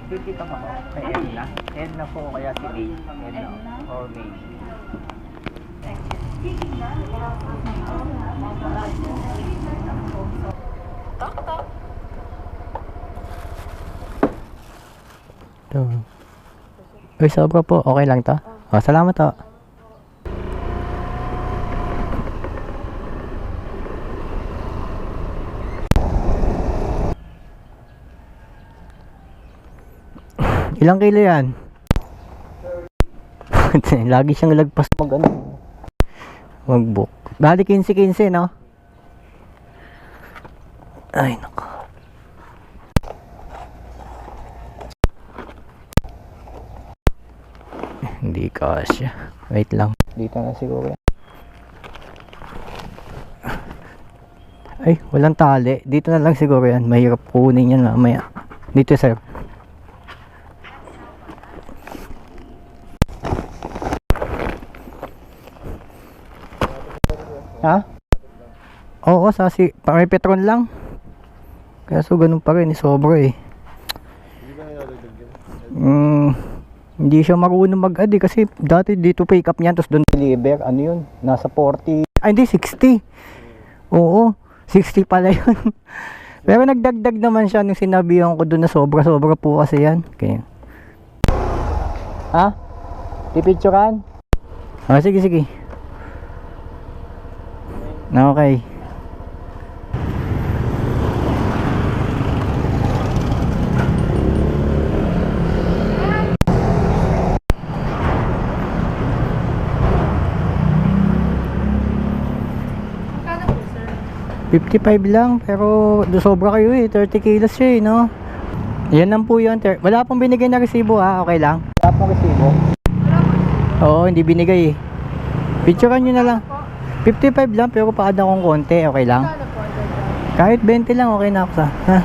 Pipita ko kay Edna. Edna po kaya si May. Edna or May. Ito. Uy, sobra po. Okay lang to. Oh, salamat to. Ilang kilo yan? Lagi siyang lagpas mag-book. Bali 15-15, no? Ay, nako. Hindi kasya. Wait lang. Dito na siguro yan. Ay, walang tali. Dito na lang siguro yan. Mahirap kunin yan mamaya. Dito, sir. Ha? Oo, may petron lang. Kaya so ganun pa rin, sobra eh. Hindi siya marunong mag-add kasi dati dito pick up niyan tapos doon deliver. Ano yun? Nasa 40. Ay hindi, 60. Oo, 60 pala yun. Pero nagdagdag naman siya nung sinabihan ko doon na sobra-sobra po kasi yan. Okay. Ha? Pipicturan? Oh, sige, sige. Okay. Magkano po, sir? 55 lang, pero sobra kayo eh. 30 kilos siya eh, no? Yan lang po yun. Wala pong binigay na resibo ha, okay lang. Wala pong resibo. Oo, hindi binigay eh. Picturean nyo na lang. 55 lang, pero pa-add akong konti, okay lang? Magkano po? Kahit 20 lang, okay na ako sa. Ha?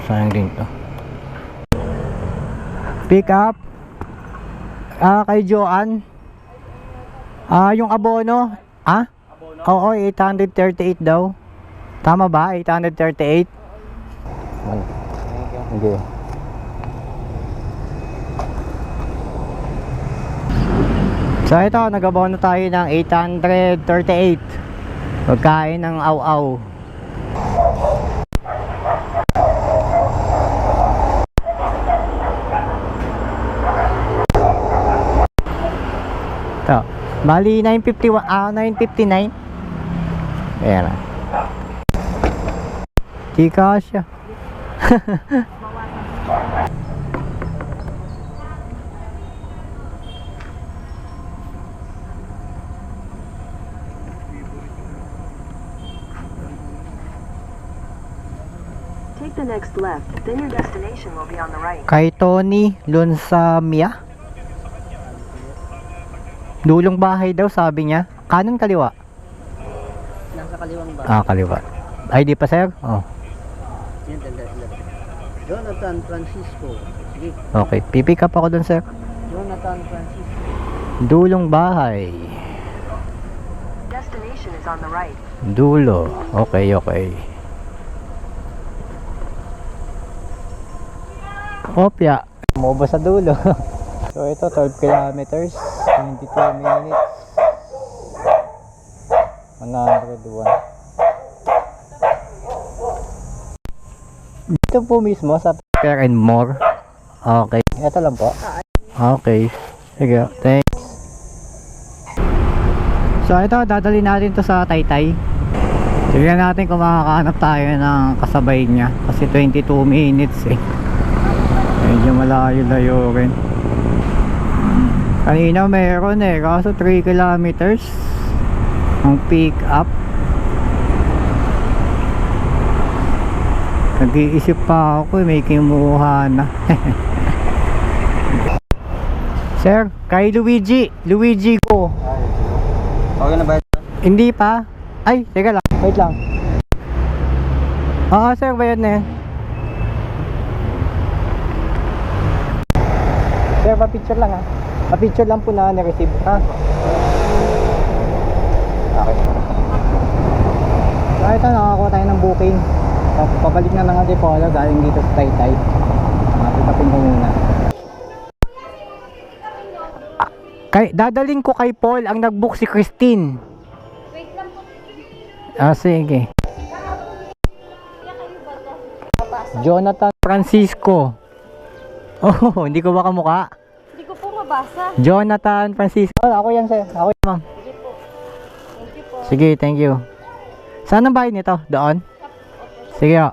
Sayang din to. Pick up. Kay Joanne. Yung abono. Oo, 838 daw. Tama ba? 838? Okay. So ito, nag-abono tayo ng 838. Pagkain ng aw-aw. Ito. Bali 951, 959. Ayan na. Di kasya. Take the next left, then your destination will be on the right. Kay Tony Lonsamia. Dulong bahay daw sabi niya. Kanan kaliwa? Nasa kaliwang ba? Kaliwa. Ay di pa sir? Oh. Yan, Jonathan Francisco. Sige. Okay, pipick up ako dun sir. Jonathan Francisco. Dulong bahay. Destination is on the right. Dulo. Okay, okay. Kopya. Moba sa dulo. So ito 12 kilometers, 22 minutes, 101. Dito po mismo sa Fair and More. Okay. Ito lang po. Okay. Sige. Thanks. So ito, dadali natin to sa Taytay. Tignan natin kung makakahanap tayo ng kasabay niya. Kasi 22 minutes eh. Medyo malayo-layo rin. Kanina meron eh, kaso 3 kilometers ang pick up. Nag-iisip pa ako eh, may kimuha na. Sir, kay Luigi ko. Okay na ba? Hindi pa. Ay, teka lang, wait lang. Oo sir, bayad na yan. Sir, pa-picture lang ha. Pa-picture lang po na na-receive ha. Okay. So ito, nakakuha tayo ng booking. Babalik na ng Antipolo galing dito sa Taytay. Pick-upin ko muna. Dadaling ko kay Paul ang nag-book si Christine. Wait lang po. Sige. Mabasa. Jonathan Francisco. Oh, hindi ko ba kamukha? Hindi ko po mabasa. Jonathan Francisco. Ako yan, sir. Ako yan, ma'am. Sige po. Thank you po. Sige, thank you. Saan ang bahay nito? Doon? Sige, oh.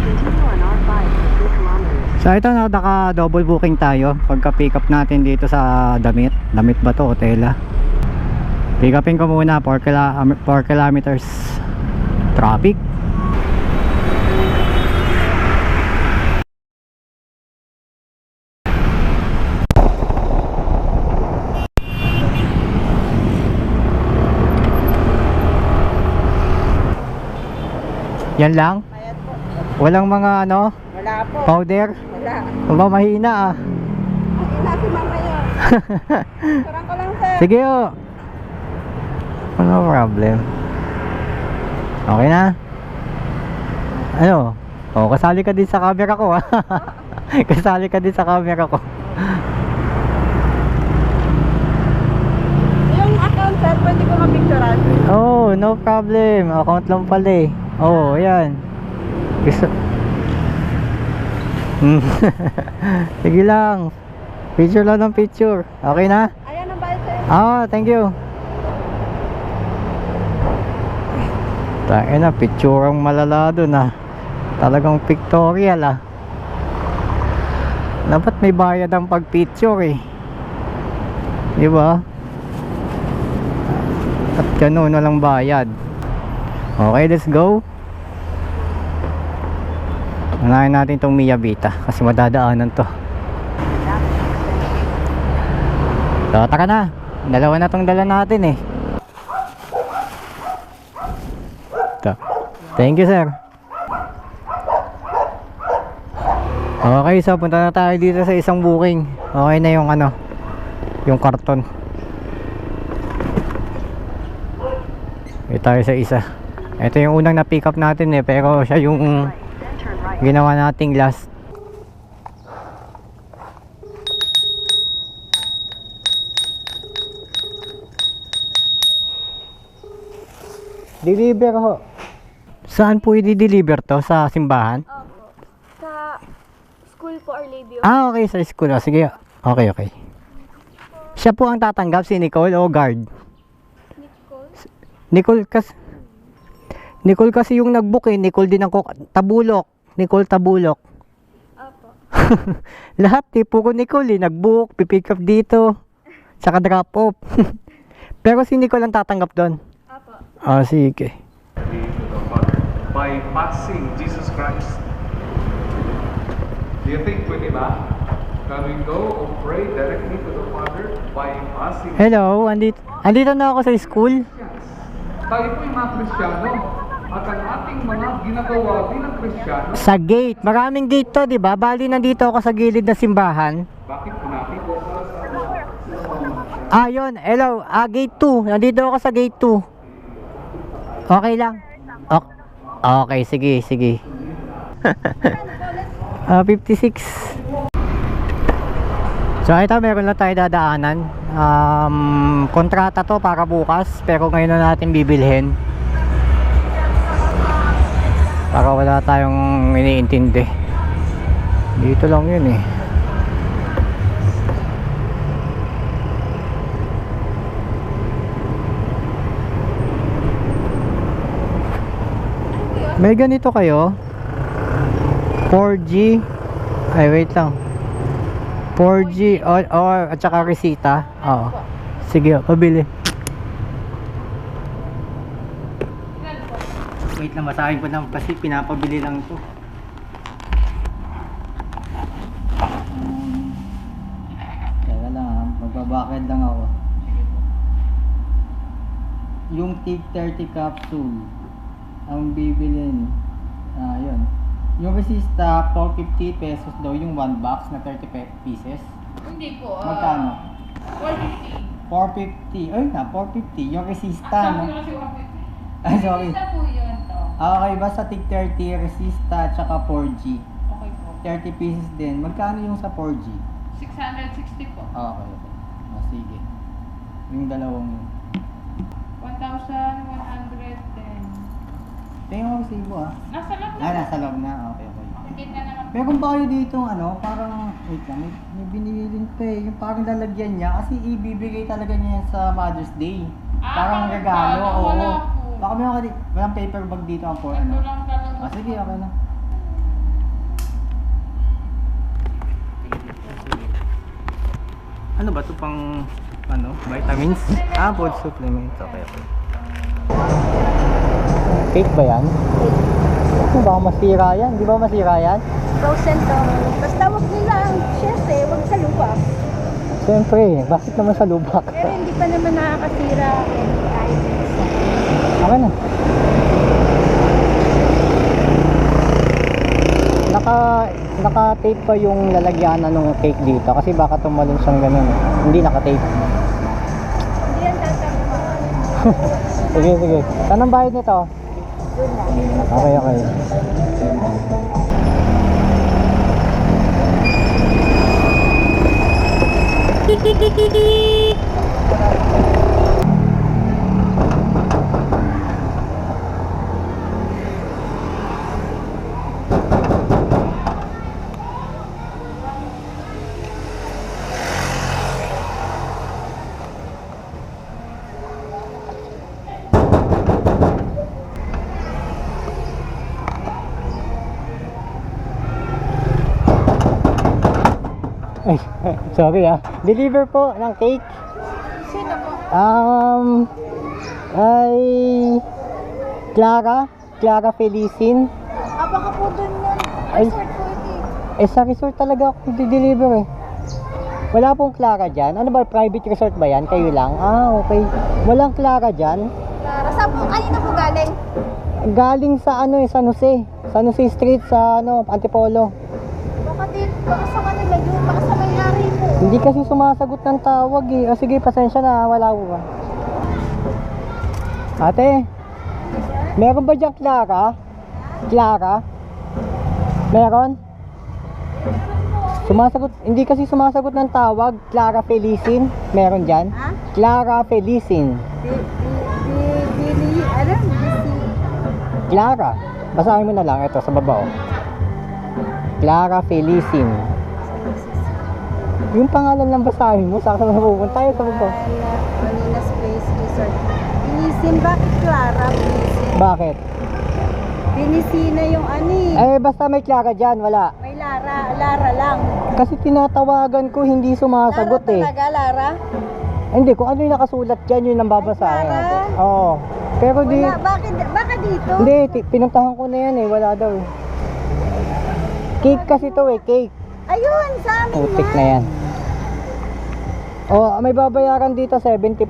Continue on R5 for 3 kilometers. So ito na, naka double booking tayo pagka pick up natin dito sa damit ba to o tela. Pick upin ko muna 4 kilometers traffic. Yan lang? Bayad po. Walang mga ano? Wala po. Powder? Wala. Aba, mahina ah. Ina si mama yun. Kurang ko lang sir. Sige oh. No problem. Okay na? Ano? Oh, kasali ka din sa camera ko ah. Kasali ka din sa camera ko. Yung account sir, pwede ko mapicturan. Oh, no problem. Account lang pala eh. Oh, ayan. Gusto. Sige lang. Picture lang ng picture. Okay na? Ayan ang bayad sir. Thank you. Tayo na, picturang malala dun ah. Talagang pictorial ah. Dapat may bayad ang pag-picture eh. Diba? At ganun walang bayad. Okay, let's go. Unahin natin itong Miyabita kasi madadaanan to. So, taka na. Dalawa na itong dala natin eh. Ito. Thank you, sir. Okay, so punta na tayo dito sa isang booking. Okay na yung ano, yung karton. Ito tayo sa isa. Ito yung unang na-pick up natin eh, pero siya yung ginawa nating last. Deliver ho. Saan po i-deliver to? Sa simbahan? Opo. Sa school po Our Lady of Okay, sa school. Sige. Okay. Siya po ang tatanggap, si Nicole o guard? Nicole. Nicole kasi yung nag-book eh. Nicole din ang Tabulok. Nicole Tabulok. Opo. Lahat eh. Puro Nicole eh. Nag-book, pipick up dito. Tsaka drop off. Pero si Nicole ang tatanggap doon. Opo. Sige. By passing Jesus Christ. Do you think pwede ba? Can we go or pray directly to the Father by passing? Hello, andito na ako sa school. Tayo po yung mga Kristiyano at ang ating mga ginagawa bilang Kristiyano. Sa gate. Maraming gate to, di ba? Bali, nandito ako sa gilid ng simbahan. Bakit po natin? Yun. Hello. Gate 2. Nandito ako sa gate 2. Okay lang. Okay, sige. 56. So ito, meron lang tayo dadaanan. Kontrata to para bukas, pero ngayon na natin bibilhin para wala tayong iniintindi. Dito lang yun eh. May ganito kayo 4G. Ay, wait lang. 4G or at saka resita. Oo. Sige, pabili. Wait lang, masahin ko lang kasi pinapabili lang ito. Teka lang, magbabakid lang ako. Yung Tig 30 capsule ang bibilin. Yun. Yung resista, 450 pesos daw yung 1 box na 30 pieces. Hindi po. Magkano? 450. 450. Ay na, 450. Yung resista, Sabi no? ko kasi 150. Ay, sorry. Resista po yun to. Okay, basta tig 30, resista, tsaka 4G. Okay po. 30 pieces din. Magkano yung sa 4G? 660 po. Okay, okay. Sige. Yung dalawang yun. 1,110. Tingnan mo kasi ibo ah. Nasa loob na. Nasa loob na. Okay, okay. Tingin na naman. Meron ba kayo dito parang, wait lang, may binili din pa eh. Yung parang lalagyan niya kasi ibibigay talaga niya yan sa Mother's Day. Parang parang regalo, regalo, oo. wala po. Baka meron ka walang paper bag dito ang for Ito ano. lang talaga. Sige, okay na. Ano ba to pang vitamins? Food supplements. Okay, okay. Cake ba yan? Ano ba masira yan? Di ba masira yan? Frozen to. Basta wag nila, syempre, wag sa lubak. Siyempre, bakit naman sa lubak? Pero hindi pa naman nakakasira kahit isa. Okay na. Naka-tape pa yung lalagyanan ng cake dito kasi baka tumalon siyang ganun. Hindi naka-tape. Hindi yan tatama. Sige, sige. Saan ang bayad nito? Doon na. Okay, okay. Ay, sorry Deliver po ng cake. Sino po? Ay Clara Felicin. Baka po doon yan. Ay. Resort po ito. Sa resort talaga ako di-deliver eh. Wala pong Clara dyan. Ano ba, private resort ba yan? Kayo lang? Okay. Walang Clara dyan. Clara, saan po? Kanina po galing? Galing sa San Jose. San Jose Street sa Antipolo. Baka sa kanila yun. Baka sa may-ari po. Hindi kasi sumasagot ng tawag eh. Sige, pasensya na. Wala ko ba. Ate, meron ba dyan Clara? Clara? Meron? Sumasagot, hindi kasi sumasagot ng tawag. Clara Felicin. Meron dyan? Ha? Clara Felicin. Bili, ano? Clara. Basahin mo na lang. Ito, sa baba Clara Felicin. Yung pangalan lang basahin mo. Saan ka na pupunta? Tayo sa baba. Maninas Place Resort. Binisin, bakit Clara? Binisin. Bakit? Binisina yung ani. Basta may Clara dyan. Wala. May Lara lang. Kasi tinatawagan ko, hindi sumasagot Lara talaga, Lara? Hindi, kung ano yung nakasulat dyan, yun ang babasahin. Ay, Clara? Oo. Pero di... Wala, baka dito? Hindi, pinuntahan ko na yan wala daw Cake kasi to cake. Ayun, sa amin Putik na yan. May babayaran dito 74.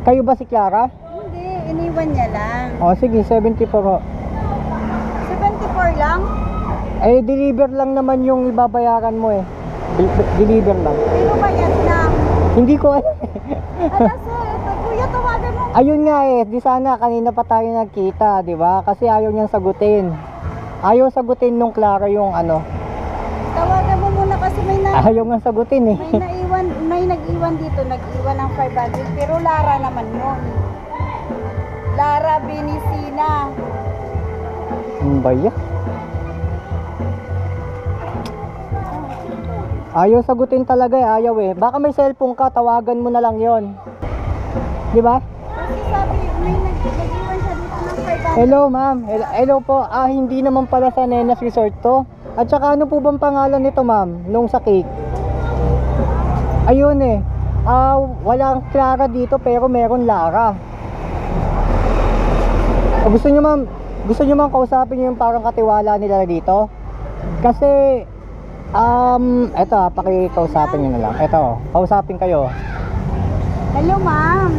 Kayo ba si Clara? Hindi, iniwan niya lang. Sige, 74 ho. 74 lang? Deliver lang naman yung ibabayaran mo Deliver lang. Sino ba yan na? Hindi ko alam Ala, sir, kuya, tawagan mo. Ayun nga di sana kanina pa tayo nagkita, di ba? Kasi ayaw niyang sagutin. Ayaw sagutin nung Clara yung Tawagan mo muna kasi Ayaw nga sagutin may nag-iwan dito, nag-iwan ng 500, pero Lara naman yun. Lara Binisina. Ba yan? Ayaw sagutin talaga ayaw Baka may cellphone ka, tawagan mo na lang yon. Di ba? Kasi sabi, may nag-iwan siya dito ng 500. Hello ma'am, hello po. Hindi naman pala sa Nenas Resort to. At saka ano po bang pangalan nito ma'am, nung sa cake? Ayun walang Clara dito pero meron Lara. Gusto nyo ma'am kausapin nyo yung parang katiwala nila dito? Kasi eto pakikausapin nyo na lang. Eto, kausapin kayo. Hello, ma'am.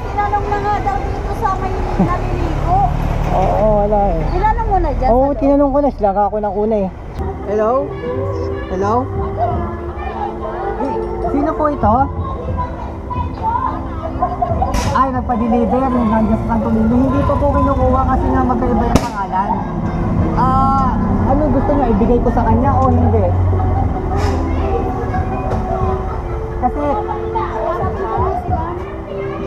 Tinanong na nga daw dito sa may naliligo. Oo, wala Tinanong mo na dyan? Oo, sa loob? tinanong ko na sila ako ng una Hello? Hello? Sino po ito? Ay, nagpa-deliver yung nandiyan sa Santo Niño. Hindi ko po kinukuha kasi nga magkaiba yung pangalan. Ano gusto niya? Ibigay ko sa kanya o hindi? Kasi,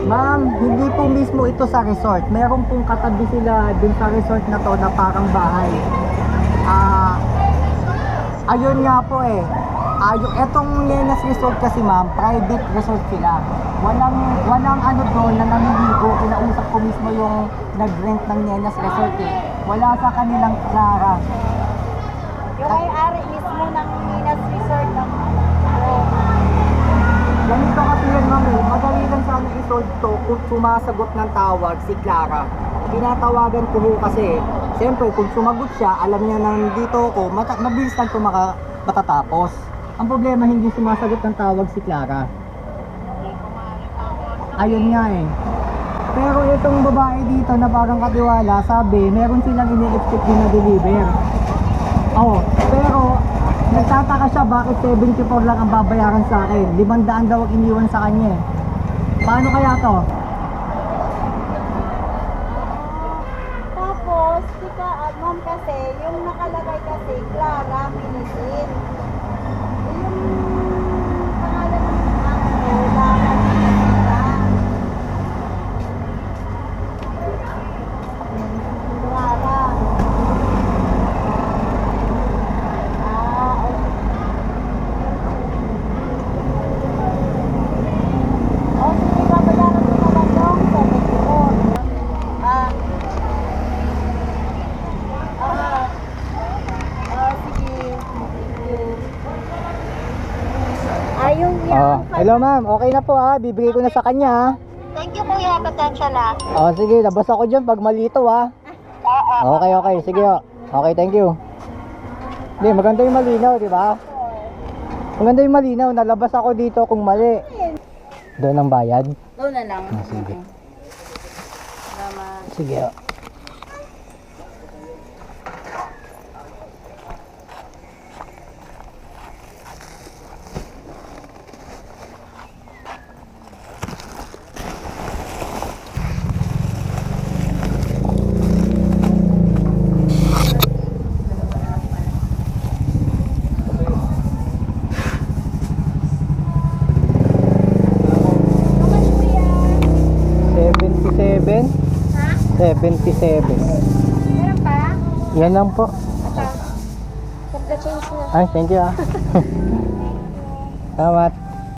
ma'am, hindi po mismo ito sa resort. Meron pong katabi sila dun sa resort na to na parang bahay. Ayun nga po eh. Etong Nenas Resort kasi ma'am, private resort sila. Walang ano doon na namimigo. Kinausap ko mismo yung nag-rent ng Nenas Resort eh. Wala sa kanilang Clara. Yung may-ari mismo ng Minas Resort ng Ganito kasi yan ma'am eh. Madali lang sana i-solve to kung sumasagot ng tawag si Clara. Tinatawagan ko ho kasi, siyempre kung sumagot siya, alam niya na dito ako, mabilis lang ito matatapos. Ang problema, hindi sumasagot ng tawag si Clara. Ayun nga eh. Pero itong babae dito na parang katiwala, sabi, meron silang ini-expect din na deliver. Oh, pero nagtataka siya bakit 74 lang ang babayaran sa akin. 500 daw ang iniwan sa kanya eh. Paano kaya to? Tapos, ma'am kasi, yung nakalagay kasi, Clara Minisin. Yung pangalan ng ako, Lara Minisin lang. Clara. Okay. O, sige, babayaran ko na lang yung 74. Yung Hello ma'am, okay na po ha. Bibigay ko na sa kanya ha. Thank you kuya, pasensya na. Sige, labas ako dyan pag malito ha. Okay, sige ho. Okay, thank you. Hindi, maganda yung malinaw, di ba? Maganda yung malinaw, nalabas ako dito kung mali. Doon ang bayad? Doon na lang. Sige. Salamat. Sige ho. Ha? 77. Meron pa? Yan lang po. Pagka-change na. Ay, thank you ah. Salamat.